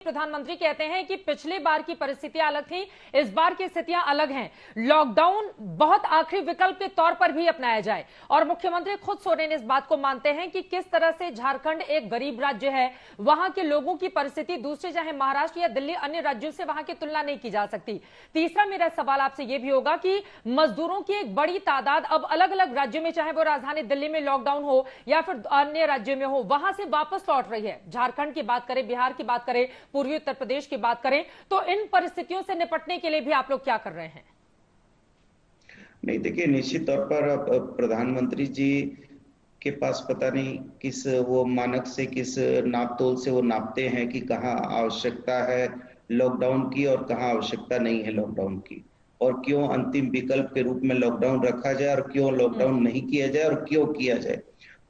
प्रधानमंत्री कहते हैं कि पिछली बार की परिस्थितियां अलग थी, इस बार की स्थितियां अलग हैं। लॉकडाउन बहुत आखिरी विकल्प के तौर पर भी अपनाया जाए। और मुख्यमंत्री खुद सोरेन इस बात को मानते हैं कि किस तरह से झारखंड एक गरीब राज्य है, वहां के लोगों की परिस्थिति दूसरे चाहे महाराष्ट्र या दिल्ली अन्य राज्यों से वहां की तुलना नहीं की जा सकती। तीसरा मेरा सवाल आपसे यह भी होगा कि मजदूरों की एक बड़ी तादाद अब अलग अलग राज्यों में, चाहे वो राजधानी दिल्ली में लॉकडाउन हो या फिर अन्य राज्यों में हो, वहां से वापस लौट रही है। झारखंड की बात करें, बिहार की बात करें, पूर्वी उत्तर प्रदेश की बात करें, तो इन परिस्थितियों से निपटने के लिए भी आप लोग क्या कर रहे हैं? नहीं, देखिए, निश्चित तौर पर अब प्रधानमंत्री जी के पास पता नहीं किस वो मानक से, किस नापतोल से वो नापते हैं कि कहाँ आवश्यकता है लॉकडाउन की और कहाँ आवश्यकता नहीं है लॉकडाउन की, और क्यों अंतिम विकल्प के रूप में लॉकडाउन रखा जाए और क्यों लॉकडाउन नहीं किया जाए और क्यों किया जाए।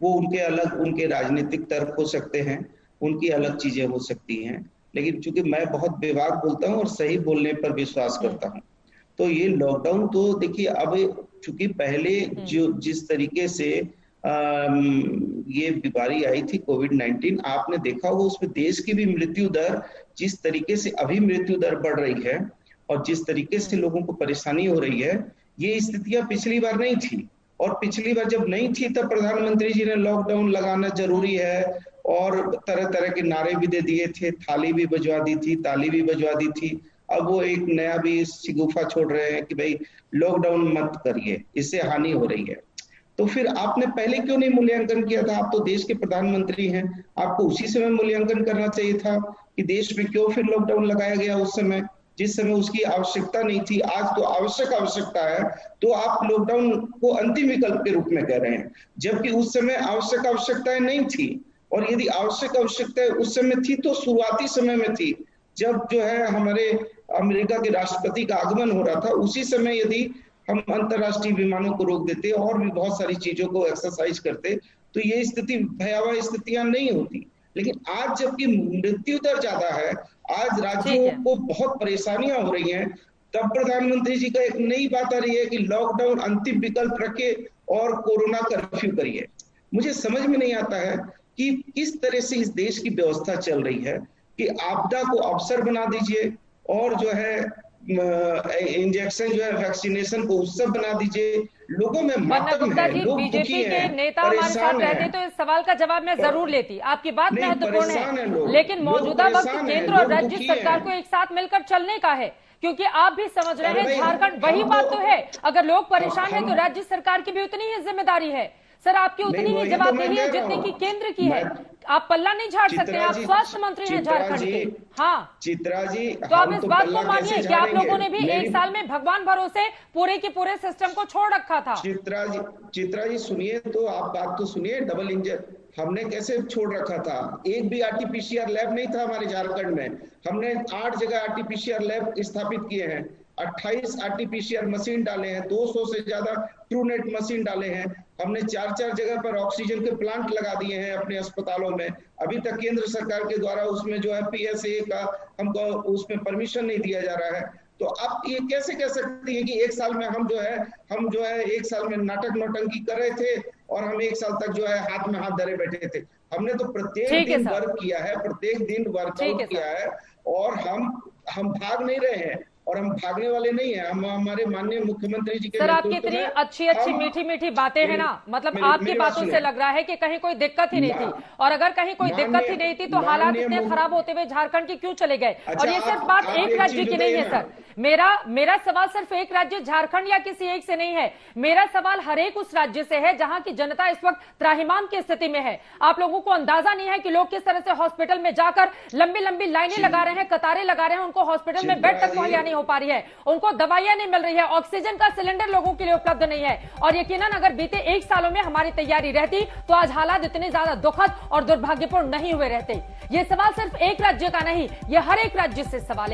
वो उनके राजनीतिक तर्क हो सकते हैं, उनकी अलग चीजें हो सकती हैं, लेकिन चूंकि मैं बहुत बेबाक बोलता हूँ और सही बोलने पर विश्वास करता हूँ, तो ये लॉकडाउन तो देखिए, अब चूंकि पहले जो जिस तरीके से ये बीमारी आई थी कोविड-19, आपने देखा होगा उसमें देश की भी मृत्यु दर, जिस तरीके से अभी मृत्यु दर बढ़ रही है और जिस तरीके से लोगों को परेशानी हो रही है, ये स्थितियां पिछली बार नहीं थी। और पिछली बार जब नहीं थी तब प्रधानमंत्री जी ने लॉकडाउन लगाना जरूरी है और तरह तरह के नारे भी दे दिए थे, थाली भी बजवा दी थी, ताली भी बजवा दी थी। अब वो एक नया भी शिगुफा छोड़ रहे हैं कि भाई लॉकडाउन मत करिए, इससे हानि हो रही है। तो फिर आपने पहले क्यों नहीं मूल्यांकन किया था? आप तो देश के प्रधानमंत्री हैं, आपको उसी समय मूल्यांकन करना चाहिए था कि देश में क्यों फिर लॉकडाउन लगाया गया उस समय, जिस समय उसकी आवश्यकता नहीं थी। आज तो आवश्यकता है, तो आप लॉकडाउन को अंतिम विकल्प के रूप में कह रहे हैं, जबकि उस समय आवश्यकताएं नहीं थी। और यदि आवश्यकताएं उस समय थी तो शुरुआती समय में थी, जब जो है हमारे अमेरिका के राष्ट्रपति का आगमन हो रहा था, उसी समय यदि हम अंतरराष्ट्रीय विमानों को रोक देते और भी बहुत सारी चीजों को एक्सरसाइज करते तो ये स्थिति, भयावह स्थितियां नहीं होती। लेकिन आज जबकि मृत्यु दर ज्यादा है, आज राज्यों को बहुत परेशानियां हो रही हैं, तब प्रधानमंत्री जी का एक नई बात आ रही है कि लॉकडाउन अंतिम विकल्प रखे और कोरोना कर्फ्यू करिए। मुझे समझ में नहीं आता है कि किस तरह से इस देश की व्यवस्था चल रही है कि आपदा को अवसर बना दीजिए और जो है इंजेक्शन, जो है वैक्सीनेशन को उत्सव बना दीजिए। लोगों में मातम है, लोग बीजेपी के नेता हमारे साथ रहते तो इस सवाल का जवाब मैं जरूर लेती। आपकी बात महत्वपूर्ण है, लेकिन मौजूदा वक्त केंद्र और राज्य सरकार को एक साथ मिलकर चलने का है, क्योंकि आप भी समझ रहे हैं झारखंड, वही बात तो है, अगर लोग परेशान है तो राज्य सरकार की भी उतनी ही जिम्मेदारी है। सर, आपकी उतनी ही जवाबदेही है जितनी की केंद्र की है। आप पल्ला नहीं झाड़ सकते, आप स्वास्थ्य मंत्री हैं झारखंड के। हाँ चित्रा जी, तो आप इस बात को मानिए कि आप लोगों ने भी एक साल में भगवान भरोसे पूरे के पूरे सिस्टम को छोड़ रखा था। चित्रा जी सुनिए, तो आप बात तो सुनिए। डबल इंजन हमने कैसे छोड़ रखा था? एक भी आरटीपीसीआर लैब नहीं था हमारे झारखंड में। हमने 8 जगह आरटीपीसीआर लैब स्थापित किए हैं, 28 आरटीपीसीआर मशीन डाले हैं, 200 से ज्यादा ट्रूनेट मशीन डाले हैं। हमने 4 जगह पर ऑक्सीजन के प्लांट लगा दिए हैं अपने अस्पतालों में। अभी तक केंद्र सरकार के द्वारा उसमें जो है पीएसए का हमको उसमें परमिशन नहीं दिया जा रहा है। तो आप ये कैसे कह सकती हैं कि एक साल में हम जो है एक साल में नाटक नौटंकी कर रहे थे और हम एक साल तक जो है हाथ में हाथ धरे बैठे थे? हमने तो प्रत्येक दिन वर्क किया है, प्रत्येक दिन वर्कआउट किया है, और हम भाग नहीं रहे हैं और हम भागने वाले नहीं हैं। हम हमारे माननीय मुख्यमंत्री जी के सर, आपकी इतनी अच्छी मीठी बातें हैं ना, मतलब आपकी बातों से लग रहा है कि कहीं कोई दिक्कत ही नहीं थी, और अगर कहीं कोई दिक्कत ही नहीं थी तो हालात इतने खराब होते हुए झारखंड की क्यों चले गए? और ये सिर्फ बात एक राज्य की नहीं है सर। मेरा सवाल सिर्फ एक राज्य झारखंड या किसी एक से नहीं है, मेरा सवाल हर एक उस राज्य से है जहां की जनता इस वक्त त्राहिमाम की स्थिति में है। आप लोगों को अंदाजा नहीं है कि लोग किस तरह से हॉस्पिटल में जाकर लंबी लाइनें लगा रहे हैं, कतारें लगा रहे हैं, उनको हॉस्पिटल में बेड तक मुहैया नहीं हो पा रही है, उनको दवाइयां नहीं मिल रही है, ऑक्सीजन का सिलेंडर लोगों के लिए उपलब्ध नहीं है। और यकीनन अगर बीते 1 सालों में हमारी तैयारी रहती तो आज हालात इतने ज्यादा दुखद और दुर्भाग्यपूर्ण नहीं हुए रहते। ये सवाल सिर्फ एक राज्य का नहीं, ये हर एक राज्य से सवाल है।